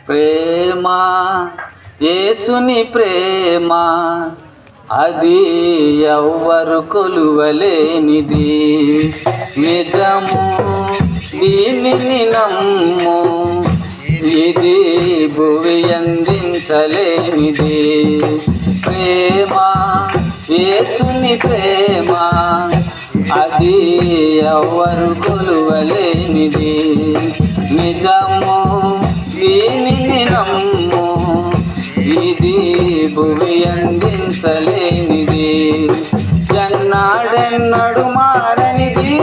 ప్రేమ యేసుని ప్రేమ అది ఎవ్వరు కొలువలేనిది. నిజము దీనిని నమ్ము, ఇది భువి అందించలేనిది. ప్రేమ యేసుని ప్రేమ అది ఎవ్వరు కొలువలేనిది. నిజము దీనిని నమ్ము, ఇది భువి అందించలేనిది. ఎన్నాడెన్నడు మారనిది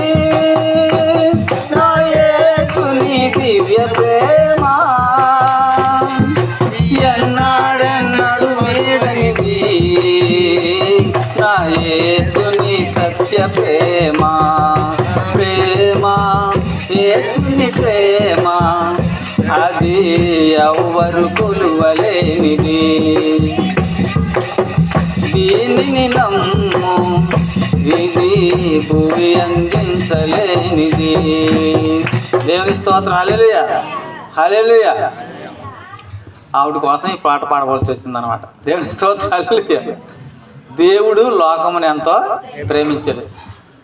నా యేసుని దివ్య ప్రేమ. ఎన్నాడెన్నడు వీడనిది నా యేసుని సత్య ప్రేమ. ప్రేమ యేసుని ప్రేమ అది ఎవ్వరు కొలువలేనిది. దీనిని నమ్ము, ఇది భువి అందించలేనిది. దేవుని స్తోత్రం. హల్లెలూయా, హల్లెలూయా. ఆవిడ కోసం ఈ పాట పాడవలసి వచ్చిందనమాట. దేవుని స్తోత్రం. హల్లెలూయా. దేవుడు లోకముని ఎంతో ప్రేమించాడు.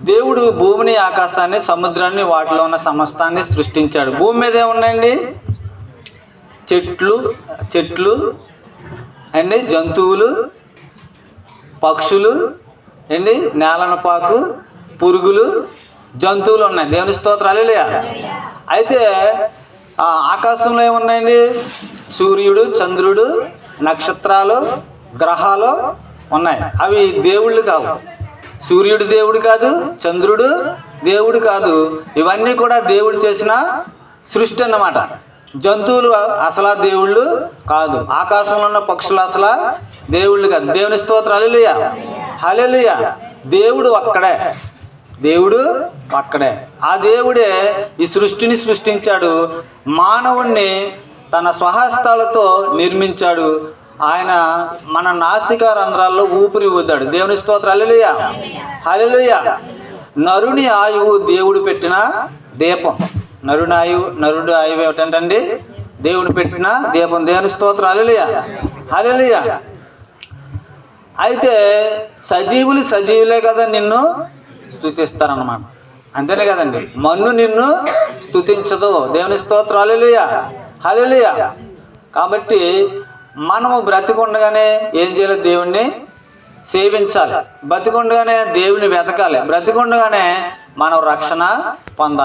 దేవుడు భూమిని, ఆకాశాన్ని, సముద్రాన్ని, వాటిలో ఉన్న సమస్తాన్ని సృష్టించాడు. భూమి మీద ఏమున్నాయండి? చెట్లు అండి, జంతువులు, పక్షులు అండి, నేలనపాకు, పురుగులు, జంతువులు ఉన్నాయి. దేవుని స్తోత్రం. హల్లెలూయా. అయితే ఆకాశంలో ఏమున్నాయండి? సూర్యుడు, చంద్రుడు, నక్షత్రాలు, గ్రహాలు ఉన్నాయి. అవి దేవుళ్ళు కావు. సూర్యుడు దేవుడు కాదు, చంద్రుడు దేవుడు కాదు. ఇవన్నీ కూడా దేవుడు చేసిన సృష్టి అన్నమాట. జంతువులు అసలు దేవుళ్ళు కాదు. ఆకాశంలో ఉన్న పక్షులు అసలు దేవుళ్ళు కాదు. దేవుని స్తోత్రం. హల్లెలూయా, హల్లెలూయా. దేవుడు ఒక్కడే, దేవుడు ఒక్కడే. ఆ దేవుడే ఈ సృష్టిని సృష్టించాడు. మానవుణ్ణి తన స్వహస్తాలతో నిర్మించాడు. ఆయన మన నాసికా రంధ్రాల్లో ఊపిరి ఊదాడు. దేవుని స్తోత్రం. హల్లెలూయా, హల్లెలూయా. నరుని ఆయువు దేవుడు పెట్టిన దీపం. నరుడు ఆయువు ఏమిటంటండి? దేవుడు పెట్టిన దీపం. దేవుని స్తోత్రం. హల్లెలూయా, హల్లెలూయా. అయితే సజీవులే కదా నిన్ను స్తుతిస్తారన్నమాట. అంతేనే కదండి. మన్ను నిన్ను స్తుతించదు. దేవుని స్తోత్రం. హల్లెలూయా, హల్లెలూయా. కాబట్టి మనము బ్రతికుండగానే ఏం చేయాలి? దేవుణ్ణి సేవించాలి. బ్రతికుండగానే దేవుని వెతకాలి. బ్రతికుండగానే మనం రక్షణ పొందాలి.